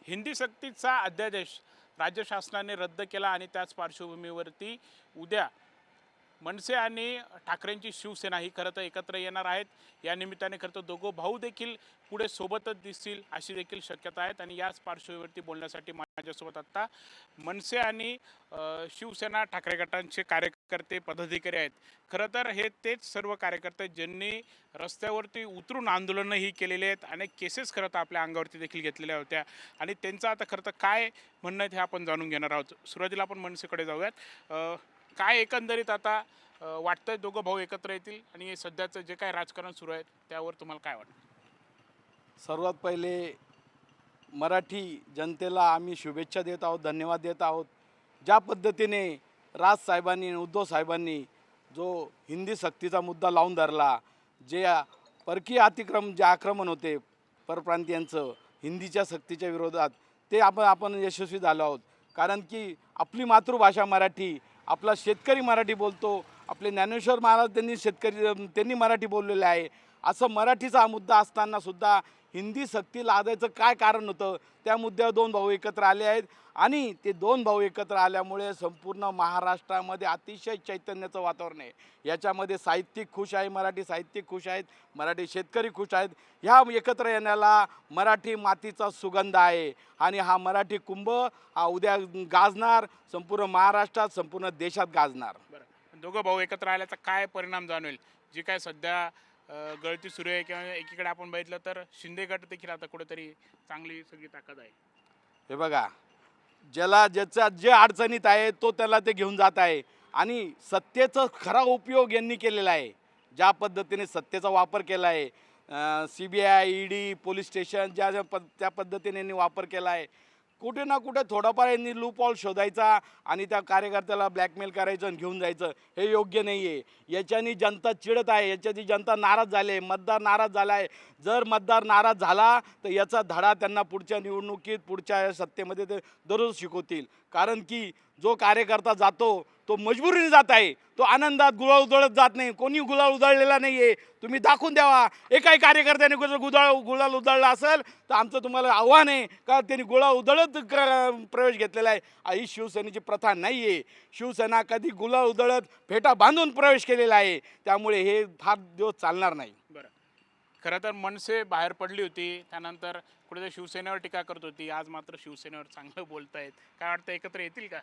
हिंदी सक्तीचा अध्यादेश राज्य शासनाने रद्द केला आणि त्याच पार्श्वभूमीवरती उद्या मनसे आणि ठाकरेंची शिवसेना ही खरं तर एकत्र येणार आहेत। या निमित्ताने खरं तर दोघं भाऊ देखील पुढे सोबतच दिसतील अशी देखील शक्यता आहेत आणि याच पार्श्वभूमीवरती बोलण्यासाठी माझ्यासोबत आत्ता मनसे आणि शिवसेना ठाकरे गटांचे कार्यकर्ते पदाधिकारी आहेत। खरं तर हे तेच सर्व कार्यकर्ते ज्यांनी रस्त्यावरती उतरून आंदोलनही केलेले आहेत, अनेक केसेस खरं तर आपल्या अंगावरती देखील घेतलेल्या होत्या आणि त्यांचं आता खरं तर काय म्हणणं आहे हे आपण जाणून घेणार आहोत। सुरुवातीला आपण मनसेकडे जाऊयात। काय एकंदरीत आता वाटतंय दोघं भाऊ एकत्र येतील आणि सध्याचं जे काय राजकारण सुरू आहे त्यावर तुम्हाला काय वाटतं? सर्वात पहिले मराठी जनतेला आम्ही शुभेच्छा देत आहोत, धन्यवाद देत आहोत। ज्या पद्धतीने राजसाहेबांनी उद्धव साहेबांनी जो हिंदी सक्तीचा मुद्दा लावून धरला, जे परकीय जे आक्रमण होते परप्रांतीयांचं हिंदीच्या सक्तीच्या विरोधात, ते आपण यशस्वी झालो आहोत। कारण की आपली मातृभाषा मराठी, आपला शेतकरी मराठी बोलतो, आपले ज्ञानेश्वर महाराज त्यांनी मराठी बोललेले आहे। असं मराठीचा मुद्दा असताना सुद्धा हिंदी सक्ती लादायचं काय कारण होतं, त्या मुद्द्यावर दोन भाऊ एकत्र आले आहेत आणि ते दोन भाऊ एकत्र आल्यामुळे संपूर्ण महाराष्ट्रामध्ये अतिशय चैतन्याचं वातावरण आहे। याच्यामध्ये साहित्यिक खुश आहे, मराठी साहित्यिक खुश आहेत, मराठी शेतकरी खुश आहेत। ह्या एकत्र येण्याला मराठी मातीचा सुगंध आहे आणि हा मराठी कुंभ हा उद्या गाजणार, संपूर्ण महाराष्ट्रात, संपूर्ण देशात गाजणार। बरं, दोघं भाऊ एकत्र आल्याचा काय परिणाम जाणवेल? जी काय सध्या गळती सुरू आहे किंवा एकीकडे आपण बघितलं तर शिंदे गट देखील आता कुठेतरी चांगली सगळी ताकद आहे। हे बघा, ज्याचा जे अडचणीत आहे तो त्याला ते घेऊन जात आहे आणि सत्तेचा खरा उपयोग यांनी केलेला आहे। ज्या पद्धतीने सत्तेचा वापर केला आहे, CBI, ED, पोलीस स्टेशन त्या पद्धतीने यांनी वापर केला आहे। कुठे ना कुठे थोडाफार यांनी लूपहॉल शोधायचा आणि त्या कार्यकर्त्याला ब्लॅकमेल करायचं आणि घेऊन जायचं, हे योग्य नाही आहे। याच्यानी जनता चिडत आहे, याच्यानी जनता नाराज झाली आहे, मतदार नाराज झाला आहे। जर मतदार नाराज झाला तर याचा धडा त्यांना पुढच्या निवडणुकीत, पुढच्या सत्तेमध्ये ते दररोज शिकवतील। कारण की जो कार्यकर्ता जातो तो मजबुरीने जात आहे, तो आनंदात गुलाल उधळत जात नाही। कोणी गुलाल उधळलेला नाही आहे, तुम्ही दाखवून द्यावा। एकाही कार्यकर्त्याने गुलाल उधळला असेल तर आमचं तुम्हाला आव्हान आहे का त्यांनी गुलाल उधळत प्रवेश घेतलेला आहे। ही शिवसेनेची प्रथा नाही आहे। शिवसेना कधी गुलाल उधळत फेटा बांधून प्रवेश केलेला आहे, त्यामुळे हे फार दिवस चालणार नाही। बरं, खरं तर मनसे बाहेर पडली होती, त्यानंतर कुठेतरी शिवसेनेवर टीका करत होती, आज मात्र शिवसेनेवर चांगलं बोलतायत। काय वाटतं एकत्र येतील का?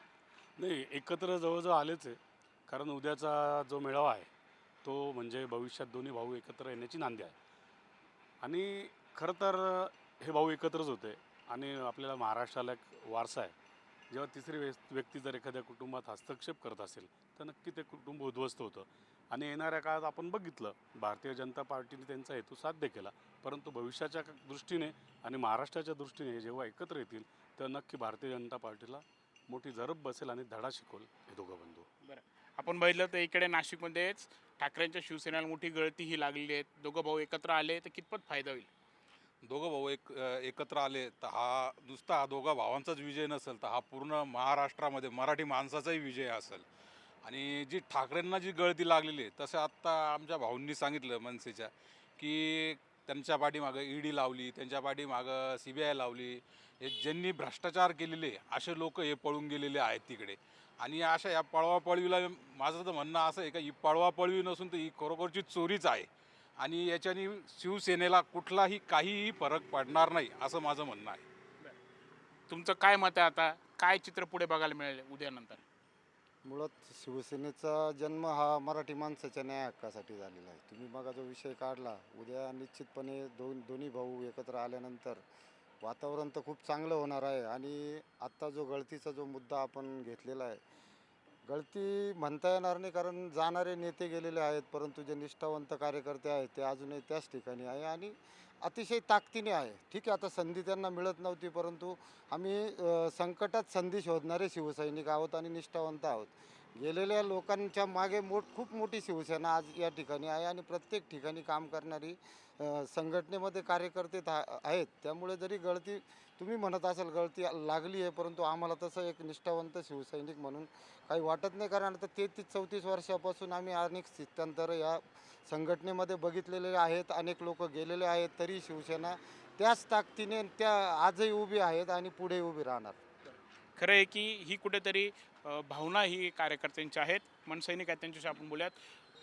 नाही, एकत्र जवळजवळ आलेच आहे. कारण उद्याचा जो मेळावा आहे तो म्हणजे भविष्यात दोन्ही भाऊ एकत्र येण्याची नांदी आहे. आणि खरं तर हे भाऊ एकत्रच होते आणि आपल्याला महाराष्ट्राला एक वारसा आहे. जेव्हा तिसरी व्यक्ती जर एखाद्या कुटुंबात हस्तक्षेप करत असेल तर नक्की ते कुटुंब उद्ध्वस्त होतं आणि येणाऱ्या काळात आपण बघितलं भारतीय जनता पार्टीने त्यांचा हेतू साध्य केला, परंतु भविष्याच्या दृष्टीने आणि महाराष्ट्राच्या दृष्टीने जेव्हा एकत्र येतील तर नक्की भारतीय जनता पार्टीला मोठी जरब बसेल आणि धडा शिकवल हे दोघं बंधू। बरं, आपण बघितलं तर इकडे नाशिकमध्येच ठाकरेंच्या शिवसेनेला मोठी गळती ही लागलेली आहे। दोघं भाऊ एकत्र आले तर कितपत फायदा होईल? दोघं भाऊ एकत्र आले तर हा नुसता दोघा भावांचाच विजय नसेल, तर हा पूर्ण महाराष्ट्रामध्ये मराठी माणसाचाही विजय असेल। आणि जी ठाकरेंना जी गळती लागलेली आहे, तसं आत्ता आमच्या भाऊंनी सांगितलं मनसेच्या, की त्यांच्या पाठीमागं ED लावली, त्यांच्या पाठीमागं CBI लावली। हे ज्यांनी भ्रष्टाचार केलेले असे लोक हे पळून गेलेले आहेत तिकडे। आणि अशा या पळवापळवीला माझं तर म्हणणं असं आहे का ही पळवापळवी नसून तर ही खरोखरची चोरीच आहे आणि याच्याने शिवसेनेला कुठलाही काहीही फरक पडणार नाही असं माझं म्हणणं आहे। तुमचं काय मत आहे? आता काय चित्र पुढे बघायला मिळेल उद्यानंतर? मुळात शिवसेनेचा जन्म हा मराठी माणसाच्या न्याय हक्कासाठी झालेला आहे। तुम्ही बघा जो विषय काढला, उद्या निश्चितपणे दोन्ही भाऊ एकत्र आल्यानंतर वातावरण तर खूप चांगलं होणार आहे। आणि आत्ता जो गळतीचा जो मुद्दा आपण घेतलेला आहे, गळती म्हणता येणार नाही कारण जाणारे नेते गेलेले आहेत, परंतु जे निष्ठावंत कार्यकर्ते आहेत ते अजूनही त्याच ठिकाणी आहे आणि अतिशय ताकदीने आहे। ठीक आहे, आता संधी त्यांना मिळत नव्हती, परंतु आम्ही संकटात संधी शोधणारे शिवसैनिक आहोत आणि निष्ठावंत आहोत। गेलेल्या लोकांच्या मागे खूप मोठी शिवसेना आज या ठिकाणी आहे आणि प्रत्येक ठिकाणी काम करणारी संघटनेमध्ये कार्यकर्ते आहेत। त्यामुळे जरी गळती तुम्ही म्हणत असाल गळती लागली आहे, परंतु आम्हाला तसं एक निष्ठावंत शिवसैनिक म्हणून काही वाटत नाही। कारण आता 33-34 वर्षापासून आम्ही अनेक स्थित्यंतर या संघटनेमध्ये बघितलेले आहेत, अनेक लोक गेलेले आहेत, तरी शिवसेना त्याच ताकदीने त्या आजही उभी आहेत आणि पुढे उभी राहणार. खरं आहे की ही कुठेतरी भावना ही कार्यकर्त्यांची आहेत. मनसैनिक आहेत, त्यांच्याशी आपण बोलूयात.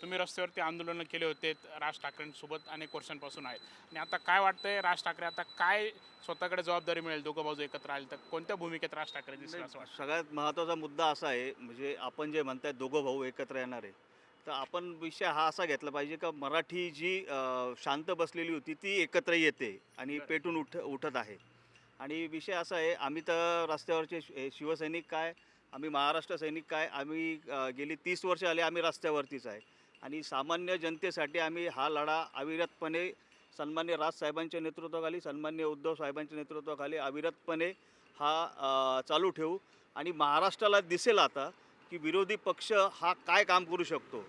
तुम्ही रस्त्यावरती आंदोलनं केले होते राज ठाकरेंसोबत अनेक वर्षांपासून आहेत आणि आता काय वाटतंय, राज ठाकरे आता काय स्वतःकडे जबाबदारी मिळेल, दोघं भाऊ एकत्र आले तर कोणत्या भूमिकेत राज ठाकरे दिसतील असं वाटतं? सगळ्यात महत्त्वाचा मुद्दा असा आहे, म्हणजे आपण जे म्हणताय दोघं भाऊ एकत्र येणार आहे, तर आपण विषय हा असा घेतला पाहिजे का मराठी जी शांत बसलेली होती ती एकत्र येते आणि पेटून उठत आहे. आणि विषय असा आहे, आम्ही तर रस्त्यावरचे शिवसैनिक काय, आम्ही महाराष्ट्र सैनिक काय, आम्ही गेली 30 वर्ष आले आम्ही रस्त्यावरतीच आहे. आणि सामान्य जनतेसाठी आम्ही हा लढा अविरतपणे सन्मान्य राजसाहेबांच्या नेतृत्वाखाली, सन्मान्य उद्धव साहेबांच्या नेतृत्वाखाली अविरतपणे हा चालू ठेवू. आणि महाराष्ट्राला दिसेल आता की विरोधी पक्ष हा काय काम करू शकतो,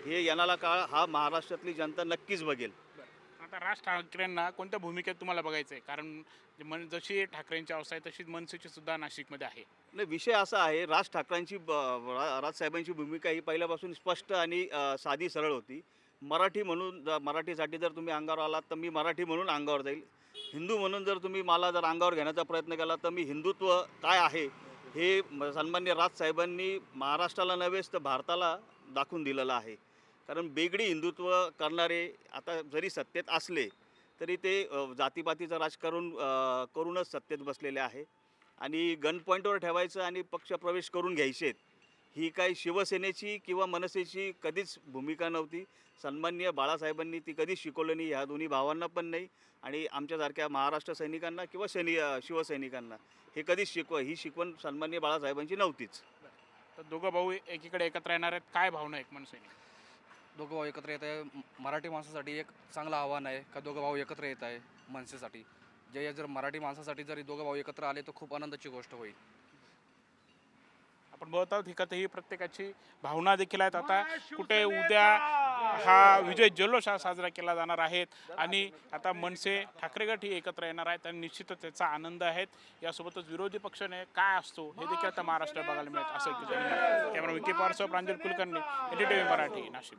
हे येणारा काळ हा महाराष्ट्रातली जनता नक्कीच बघेल. आता राज ठाकरेंना कोणत्या भूमिकेत तुम्हाला बघायचं आहे? कारण जशी ठाकरेंची अवस्था आहे तशीच मनसेची सुद्धा नाशिकमध्ये आहे. नाही, विषय असा आहे, राज ठाकरेंची राजसाहेबांची भूमिका ही पहिल्यापासून स्पष्ट आणि साधी सरळ होती. मराठी म्हणून मराठीसाठी जर तुम्ही अंगावर आलात तर मी मराठी म्हणून अंगावर जाईल. हिंदू म्हणून जर तुम्ही मला जर अंगावर घेण्याचा प्रयत्न केला तर मी हिंदुत्व काय आहे हे सन्मान्य राजसाहेबांनी महाराष्ट्राला नव्हेच तर भारताला दाखवून दिलेलं आहे. कारण बेगडी हिंदुत्व करणारे आता जरी सत्तेत असले तरी ते जातीपातीचं राजकारण करूनच सत्तेत बसलेले आहे. आणि गन पॉईंटवर ठेवायचं आणि पक्षप्रवेश करून घ्यायचेत, ही काही शिवसेनेची किंवा मनसेची कधीच भूमिका नव्हती. सन्माननीय बाळासाहेबांनी ती कधीच शिकवलं नाही, ह्या दोन्ही भावांना पण नाही आणि आमच्यासारख्या महाराष्ट्र सैनिकांना किंवा शिवसैनिकांना हे कधीच ही शिकवण सन्माननीय बाळासाहेबांची नव्हतीच. तर दोघं भाऊ एकीकडे एकत्र येणार आहेत, काय भावना आहे मनसैनिक? दोघं भाऊ एकत्र येत आहे. मराठी माणसासाठी एक चांगलं आव्हान आहे का दोघं भाऊ एकत्र येत आहे मनसेसाठी. जर मराठी माणसासाठी जरी दोघं भाऊ एकत्र आले तर खूप आनंदाची गोष्ट होईल. आपण बघत आहोत हिकत ही प्रत्येकाची भावना देखील आहेत. आता कुठे उद्या हा विजय जल्लोष हा साजरा केला जाणार आहेत आणि आता मनसे ठाकरे गट ही एकत्र येणार आहेत आणि निश्चितच त्याचा आनंद आहेत. यासोबतच विरोधी पक्षाने काय असतो हे देखील आता महाराष्ट्रात बघायला मिळत असं कॅमेरा विकी पारसह प्रांजल कुलकर्णी, NDTV मराठी, नाशिक.